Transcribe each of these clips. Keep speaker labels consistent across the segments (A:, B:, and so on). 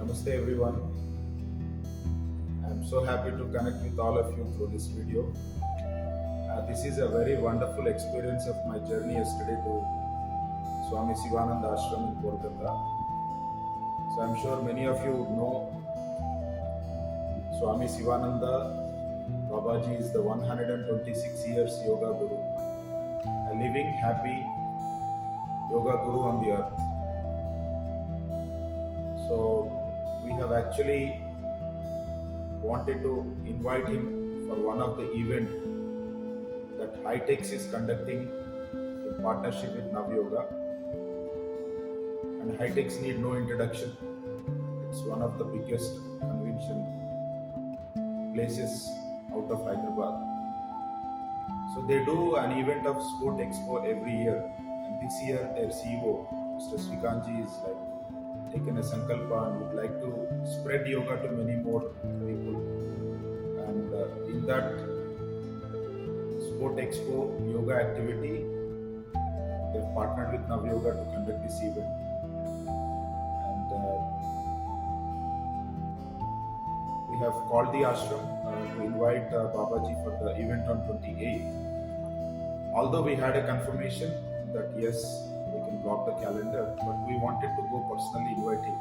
A: Namaste everyone. I'm so happy to connect with all of you through this video. This is a very wonderful experience of my journey yesterday to Swami Sivananda ashram in Kolkata. So I'm sure many of you know Swami Sivananda. Babaji is the 126 years yoga guru, a living, happy yoga guru on the earth. So we have actually wanted to invite him for one of the event that Hightex is conducting in partnership with Navyoga. And Hightex need no introduction. It's one of the biggest convention places out of Hyderabad. So they do an event of Sport Expo every year, and this year their CEO, Mr. Srikanji, is taken a sankalpa and would like to spread yoga to many more people. And in that Sport Expo yoga activity, they've partnered with Navyoga to conduct this event. And we have called the ashram to invite Babaji for the event on 28th. Although we had a confirmation that yes, we can block the calendar, but we wanted to go personally invite him.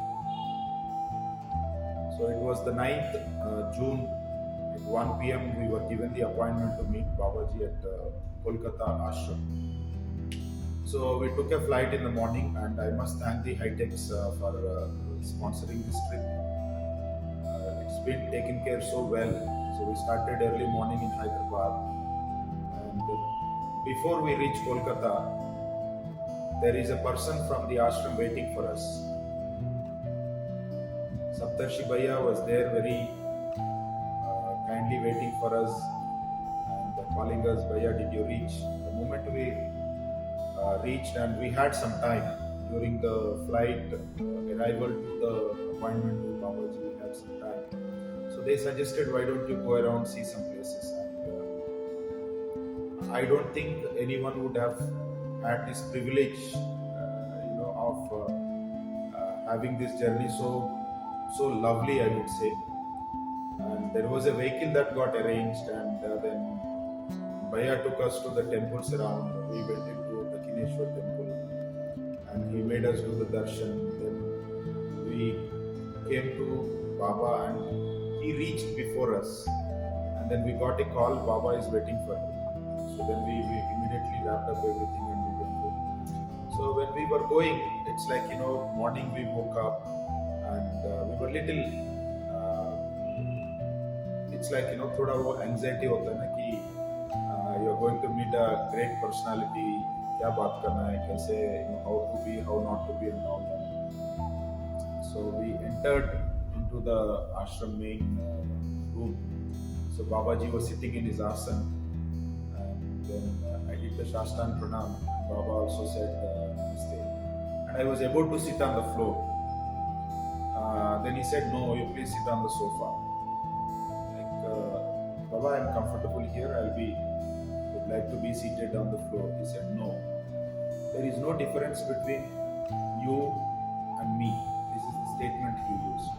A: So it was the 9th June at 1 p.m. we were given the appointment to meet Babaji at Kolkata ashram. So we took a flight in the morning, and I must thank the Hightex for sponsoring this trip. It's been taken care so well. So we started early morning in Hyderabad, and before we reach Kolkata, there is a person from the ashram waiting for us. Saptarshi Bhaiya was there very kindly waiting for us and calling us, Bhaiya, did you reach? The moment we reached, and we had some time during the flight arrival to the appointment with Babaji, we had some time. So they suggested, why don't you go around, see some places. And I don't think anyone would have had this privilege of having this journey so lovely, I would say. And there was a vehicle that got arranged, and then Bhaiya took us to the temples around. We went into the Kineshwar temple, and he made us do the darshan. Then we came to Baba, and he reached before us. And then we got a call, Baba is waiting for him. So then we immediately wrapped up everything and we went home. So when we were going, it's like, morning we woke up, and we were little, it's like, thoda wo anxiety hota hai na ki you're going to meet a great personality, kya baat karna hai, kaise, how to be, how not to be, and all that. So we entered into the ashram main room. So Babaji was sitting in his asana, and then I did the Shashtang Pranam. Baba also said Namaste, and I was about to sit on the floor. Then he said, no, you please sit on the sofa. Baba, I'm comfortable here, would like to be seated on the floor. He said, no, there is no difference between you and me. This is the statement he used.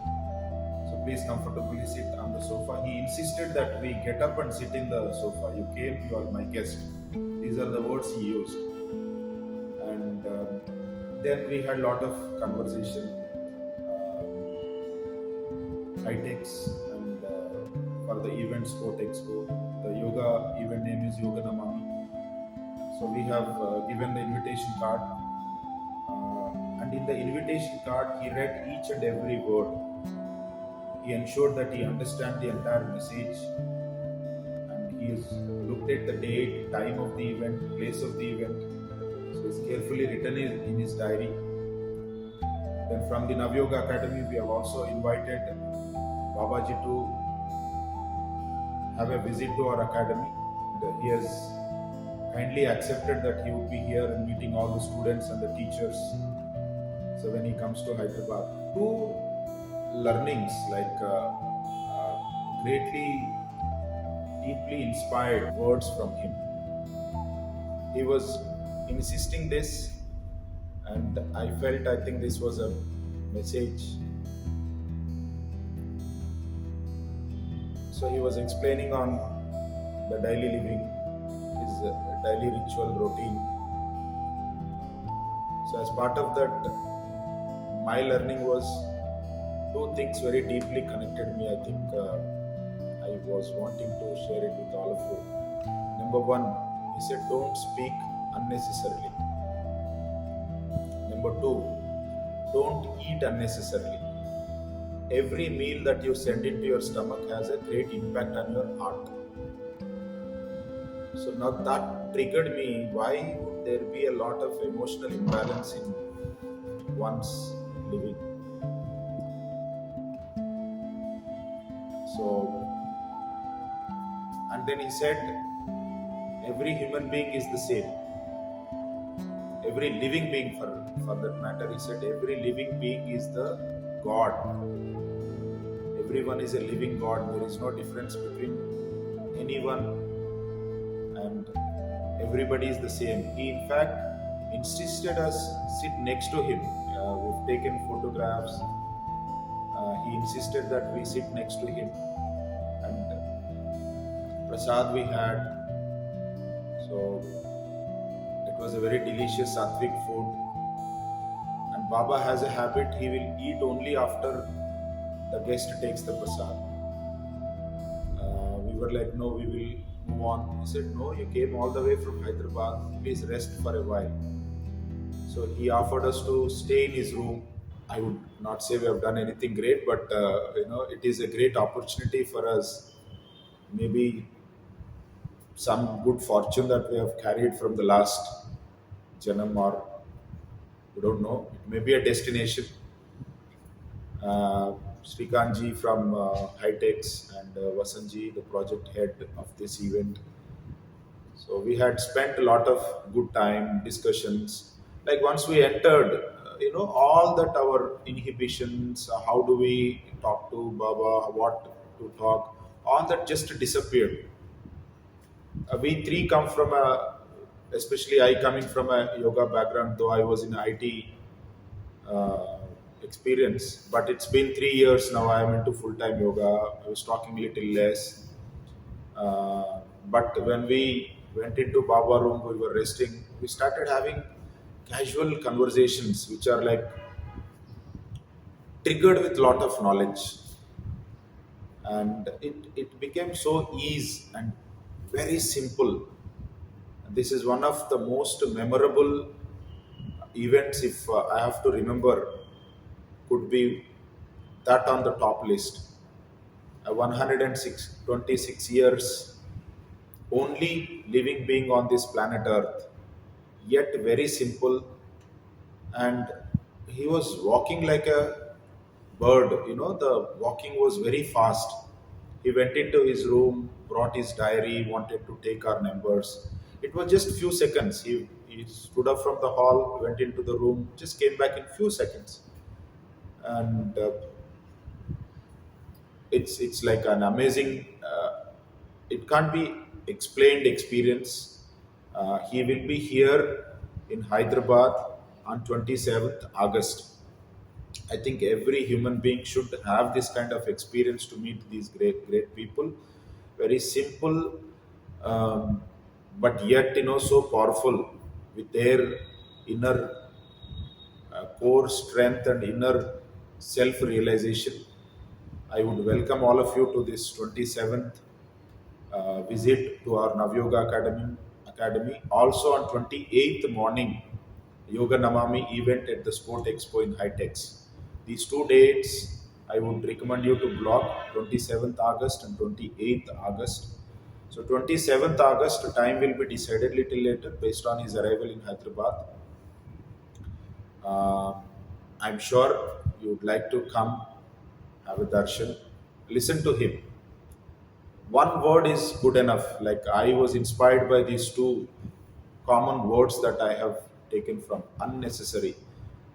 A: So please comfortably sit on the sofa. He insisted that we get up and sit in the sofa. You came, you are my guest. These are the words he used. And then we had a lot of conversation. Hightex, and for the event Sport Expo. The yoga event name is Yoga Namami. So we have given the invitation card, and in the invitation card he read each and every word. He ensured that he understands the entire message, and he has looked at the date, time of the event, place of the event. So it's carefully written in his diary. Then from the Navyoga Academy, we have also invited Babaji to have a visit to our academy. And he has kindly accepted that he would be here and meeting all the students and the teachers. So when he comes to Hyderabad, two learnings, like greatly, deeply inspired words from him. He was insisting this, and I think this was a message So he was explaining on the daily living, his daily ritual routine. So as part of that, my learning was two things very deeply connected me. I think I was wanting to share it with all of you. Number one, he said, don't speak unnecessarily. Number two, don't eat unnecessarily. Every meal that you send into your stomach has a great impact on your heart. So now that triggered me. Why would there be a lot of emotional imbalance in one's living? So, and then he said, every human being is the same. Every living being, for that matter, he said, every living being is the God. Everyone is a living God. There is no difference between anyone, and everybody is the same. He, in fact, insisted us sit next to him. We've taken photographs. He insisted that we sit next to him, and prasad we had. So it was a very delicious sattvic food. And Baba has a habit; he will eat only after the guest takes the prasad. We were like, no, we will move on. He said, no, you came all the way from Hyderabad. Please rest for a while. So he offered us to stay in his room. I would not say we have done anything great, but it is a great opportunity for us. Maybe some good fortune that we have carried from the last janam, or we don't know. It may be a destination. Srikanji from Hightex and Vasanji, the project head of this event. So we had spent a lot of good time discussions. Like once we entered, all that our inhibitions, how do we talk to Baba, what to talk, all that just disappeared. We three come from especially I coming from a yoga background, though I was in IT uh, experience. But it's been 3 years now. I am into full time yoga. I was talking little less. But when we went into Baba room, we were resting. We started having casual conversations, which are like triggered with lot of knowledge, and it became so easy and very simple. This is one of the most memorable events, if I have to remember, could be that on the top list. 126 years, only living being on this planet Earth, yet very simple. And he was walking like a bird. The walking was very fast. He went into his room, brought his diary, wanted to take our numbers. It was just few seconds. He stood up from the hall, went into the room, just came back in few seconds. And it's like an amazing, it can't be explained experience. He will be here in Hyderabad on 27th August. I think every human being should have this kind of experience to meet these great people. Very simple, um, but yet so powerful with their inner core strength and inner self realization. I would welcome all of you to this 27th visit to our Navyoga Academy. Also on 28th morning, Yoga Namami event at the Sport Expo in Hightex. These two dates I would recommend you to block: 27th August and 28th August. So 27th August time will be decided little later based on his arrival in Hyderabad. Uh, I'm sure you would like to come, have a darshan, listen to him. One word is good enough. Like I was inspired by these two common words that I have taken from: unnecessary.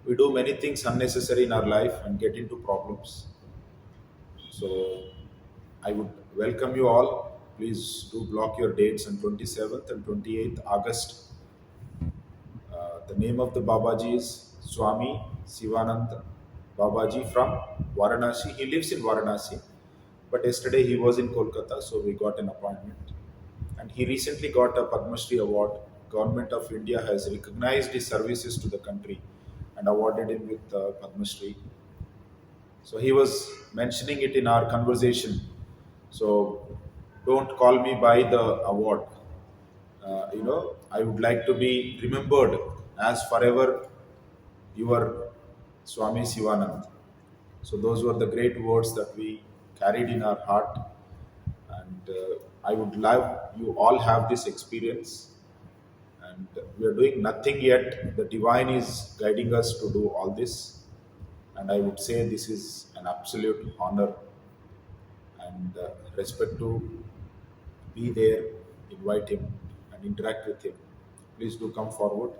A: We do many things unnecessary in our life and get into problems. So I would welcome you all. Please do block your dates on 27th and 28th August. The name of the Babaji is Swami Sivananda Babaji from Varanasi. He lives in Varanasi. But yesterday he was in Kolkata, so we got an appointment. And he recently got a Padma Shri award. Government of India has recognized his services to the country and awarded him with Padma Shri. So he was mentioning it in our conversation. So don't call me by the award. I would like to be remembered as forever your Swami Sivananda. So those were the great words that we carried in our heart, and I would love you all have this experience. And we are doing nothing yet. The divine is guiding us to do all this, and I would say this is an absolute honor and respect to be there, invite him, and interact with him. Please do come forward,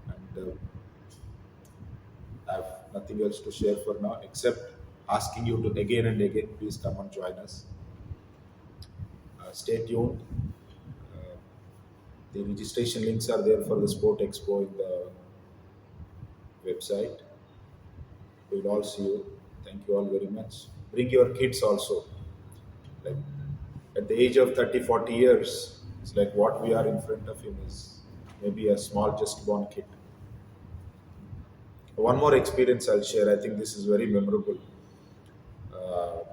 A: and I have nothing else to share for now except asking you to again and again, please come and join us. Stay tuned. Uh, the registration links are there for the Sport Expo in the website. We'll all see you. Thank you all very much. Bring your kids also. Like at the age of 30, 40 years, it's like what we are in front of him is maybe a small, just born kid. One more experience I'll share. I think this is very memorable. Uh,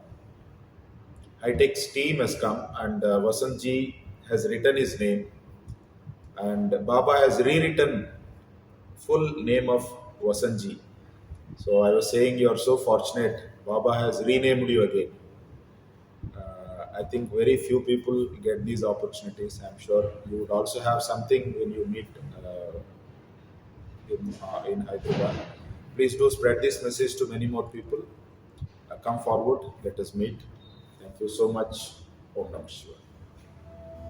A: High-Tech's team has come, and Vasantji has written his name, and Baba has rewritten full name of Vasantji. So I was saying you are so fortunate. Baba has renamed you again. I think very few people get these opportunities. I'm sure you would also have something when you meet in Hyderabad. Please do spread this message to many more people. Come forward, let us meet. Thank you so much. Om Namah Shivaya.